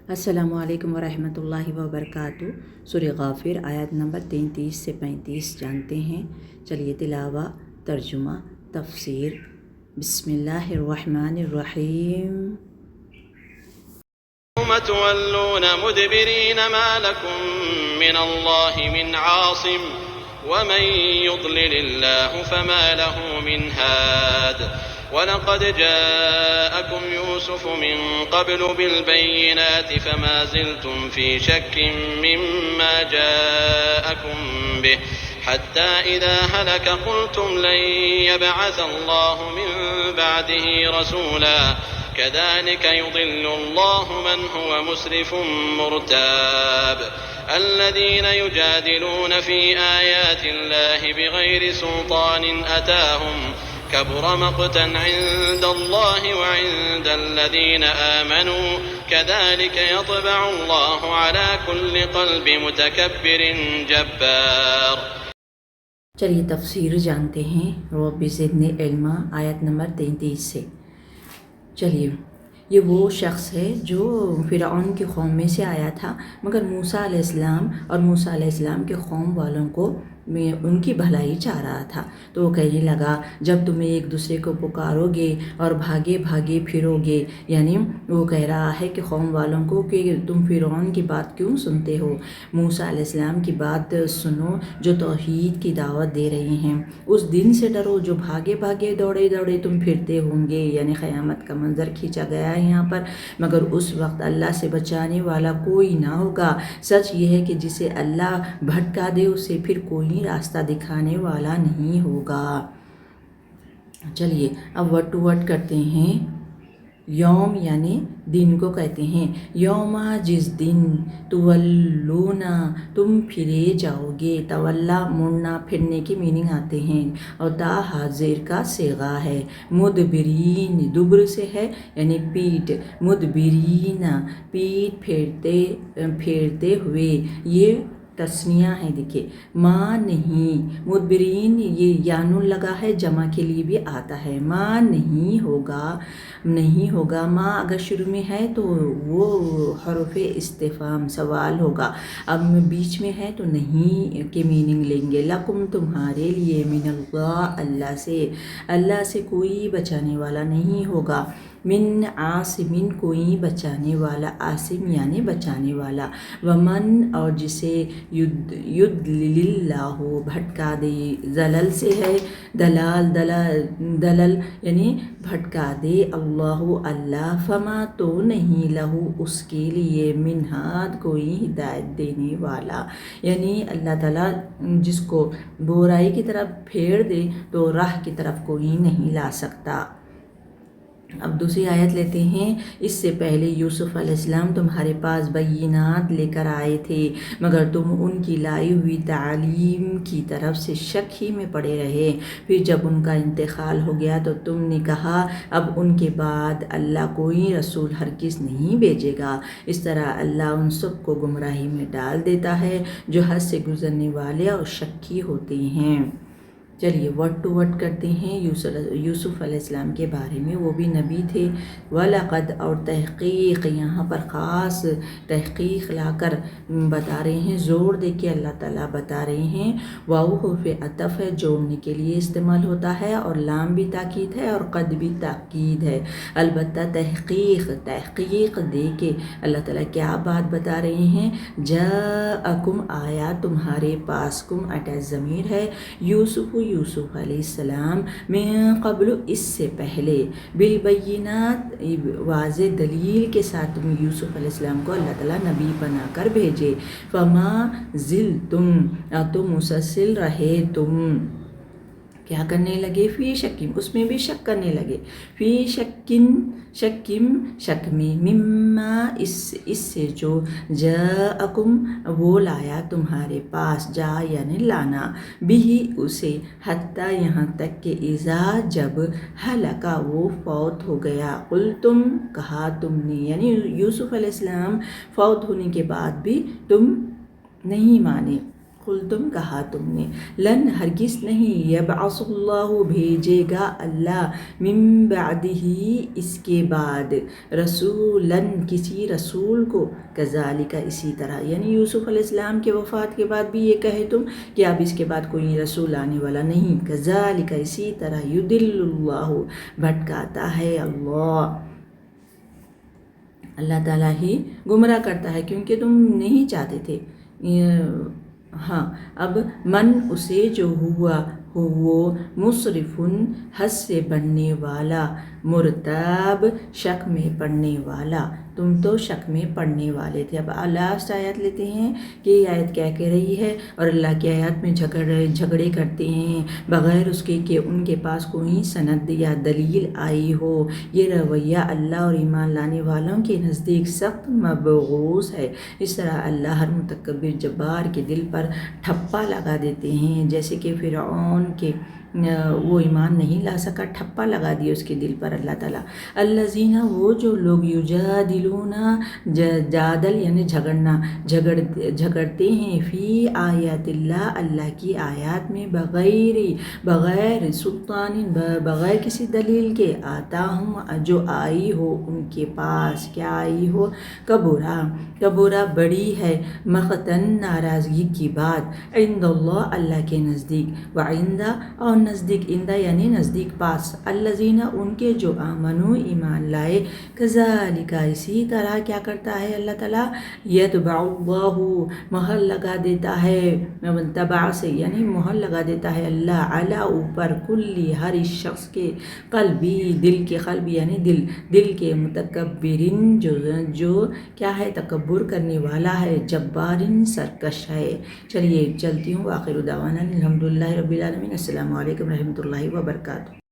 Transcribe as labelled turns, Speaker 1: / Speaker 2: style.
Speaker 1: السلام علیکم ورحمۃ اللہ وبرکاتہ۔ سورہ غافر آیت نمبر 33 سے 35 جانتے ہیں۔ چلیے تلاوہ، ترجمہ، تفسیر۔ بسم اللہ الرحمن الرحیم۔
Speaker 2: يوم تولون مدبرين ما لكم من الله من عاصم ومن يضلل الله فما له من هاد ولقد جاءكم يوسف من قبل بالبينات فما زلتم في شك مما جاءكم به حتى إذا هلك قلتم لن يبعث الله من بعده رسولا كذلك يضل الله من هو مسرف مرتاب الذين يجادلون في آيات الله بغير سلطان أتاهم كبر مقتا عند الله وعند الذين آمنوا كذلك يطبع الله على كل قلب متكبر جبار۔
Speaker 1: چلیے تفسیر جانتے ہیں۔ رب زدنی علما آیت نمبر 33 سے۔ چلیے، یہ وہ شخص ہے جو فرعون کی قوم میں سے آیا تھا، مگر موسیٰ علیہ السلام اور موسیٰ علیہ السلام کے قوم والوں کو میں ان کی بھلائی چاہ رہا تھا۔ تو وہ کہنے لگا، جب تم ایک دوسرے کو پکارو گے اور بھاگے بھاگے پھرو گے، یعنی وہ کہہ رہا ہے کہ قوم والوں کو کہ تم فرعون کی بات کیوں سنتے ہو، موسیٰ علیہ السلام کی بات سنو جو توحید کی دعوت دے رہے ہیں۔ اس دن سے ڈرو جو بھاگے بھاگے دوڑے دوڑے تم پھرتے ہوں گے، یعنی قیامت کا منظر کھینچا گیا ہے یہاں پر۔ مگر اس وقت اللہ سے بچانے والا کوئی نہ ہوگا۔ سچ یہ ہے کہ جسے اللہ بھٹکا دے اسے پھر کوئی راستہ دکھانے والا نہیں ہوگا۔ چلیے اب ورڈ ٹو ورڈ کرتے ہیں۔ یوم یعنی دن کو کہتے ہیں۔ یوما جس دن، تولونا تم پھرے جاؤ گے، تولا مڑنا پھرنے کی میننگ آتے ہیں، اور تا حاضر کا صیغہ ہے۔ مدبرین دبر سے ہے یعنی پیٹ، مدبرین پیٹ پھیرتے ہوئے، یہ تسنیہ ہے۔ دیکھیے ماں نہیں، مدبرین یہ یانون لگا ہے، جمع کے لیے بھی آتا ہے۔ ماں نہیں ہوگا، نہیں ہوگا۔ ماں اگر شروع میں ہے تو وہ حرف استفہام سوال ہوگا، اب بیچ میں ہے تو نہیں کے میننگ لیں گے۔ لکم تمہارے لیے، من اللہ سے کوئی بچانے والا نہیں ہوگا۔ من عاصمین کوئی بچانے والا، عاصم یعنی بچانے والا۔ ومن اور جسے یضلل اللہ بھٹکا دے، زلل سے ہے دلل یعنی بھٹکا دے اللہ، فما تو نہیں لہو اس کے لیے، من ہاد کوئی ہدایت دینے والا، یعنی اللہ تعالیٰ جس کو برائی کی طرف پھیر دے تو راہ کی طرف کوئی نہیں لا سکتا۔ اب دوسری آیت لیتے ہیں۔ اس سے پہلے یوسف علیہ السلام تمہارے پاس بینات لے کر آئے تھے، مگر تم ان کی لائی ہوئی تعلیم کی طرف سے شک ہی میں پڑے رہے۔ پھر جب ان کا انتقال ہو گیا تو تم نے کہا اب ان کے بعد اللہ کوئی رسول ہرگز نہیں بھیجے گا۔ اس طرح اللہ ان سب کو گمراہی میں ڈال دیتا ہے جو حد سے گزرنے والے اور شکی ہوتے ہیں۔ چلیے ورڈ ٹو ورڈ کرتے ہیں یوسف علیہ السلام کے بارے میں۔ وہ بھی نبی تھے۔ وَلَقَدْ اور تحقیق، یہاں پر خاص تحقیق لا کر بتا رہے ہیں، زور دے کے اللہ تعالیٰ بتا رہے ہیں۔ واو حرف عطف ہے، جوڑنے کے لیے استعمال ہوتا ہے، اور لام بھی تاکید ہے اور قد بھی تاکید ہے۔ البتہ تحقیق دے کے اللہ تعالیٰ کیا بات بتا رہے ہیں؟ جاءکم آیا تمہارے پاس، کم اٹیچ ضمیر ہے، یوسف علیہ السلام، من قبل اس سے پہلے، بالبینات واضح دلیل کے ساتھ تم یوسف علیہ السلام کو اللہ تعالیٰ نبی بنا کر بھیجے۔ فما زلتم تم مسلسل رہے، تم کیا کرنے لگے؟ فی شکیم اس میں بھی شک کرنے لگے، فی شکیم شک میں، مما اس سے جو جاءکم وہ لایا تمہارے پاس، جا یعنی لانا، بھی اسے، حتیٰ یہاں تک کہ اذا جب، ہلکا وہ فوت ہو گیا، قلتم کہا تم نے، یعنی یوسف علیہ السلام فوت ہونے کے بعد بھی تم نہیں مانے، قلتم کہا تم نے، لن ہرگز نہیں، یبعث اللہ بھیجے گا اللہ، من بعدہ اس کے بعد، رسولن کسی رسول کو، کذالک اسی طرح، یعنی یوسف علیہ السلام کے وفات کے بعد بھی یہ کہے تم کہ اب اس کے بعد کوئی رسول آنے والا نہیں، کذالک اسی طرح، یضل اللہ بھٹکاتا ہے اللہ تعالیٰ ہی گمراہ کرتا ہے کیونکہ تم نہیں چاہتے تھے۔ ہاں، اب من اسے جو ہوا وہ مصرفن حد سے بڑھنے والا، مرتاب شک میں پڑنے والا، تم تو شک میں پڑنے والے تھے۔ اب لاسٹ آیت لیتے ہیں کہ یہ آیت کیا کہہ رہی ہے، اور اللہ کی آیات میں جھگڑے کرتے ہیں بغیر اس کے کہ ان کے پاس کوئی سند یا دلیل آئی ہو۔ یہ رویہ اللہ اور ایمان لانے والوں کے نزدیک سخت مبغوض ہے۔ اس طرح اللہ ہر متکبر جبار کے دل پر ٹھپا لگا دیتے ہیں، جیسے کہ فرعون کے وہ ایمان نہیں لا سکا، ٹھپا لگا دیا اس کے دل پر اللہ تعالیٰ۔ الذین وہ جو لوگ یجادلون جادل یعنی جھگڑتے ہیں، فی آیات اللہ اللہ کی آیات میں، بغیر سلطان بغیر کسی دلیل کے، آتا ہوں جو آئی ہو ان کے پاس، کیا آئی ہو، کبورا بڑی ہے، مقتن ناراضگی کی بات، عند اللہ اللہ کے نزدیک، وعندہ اور نزدیک، اندہ یعنی نزدیک پاس، الذین ان کے جو آمنو ایمان لائے، کذالک اسی طرح کیا کرتا ہے اللہ تعالیٰ، یتبع اللہ مہر لگا دیتا ہے، تبع سے یعنی مہر لگا دیتا ہے اللہ، علی اوپر، کلی ہر اس شخص کے، قلبی دل کے، قلب یعنی دل کے، متکبرین جو کیا ہے تکبر کرنے والا ہے، جبارن سرکش ہے۔ چلیے چلتی ہوں، آخر دعوانا الحمدللہ رب العالمین، السلام علیکم رحمۃ اللہ وبرکاتہ۔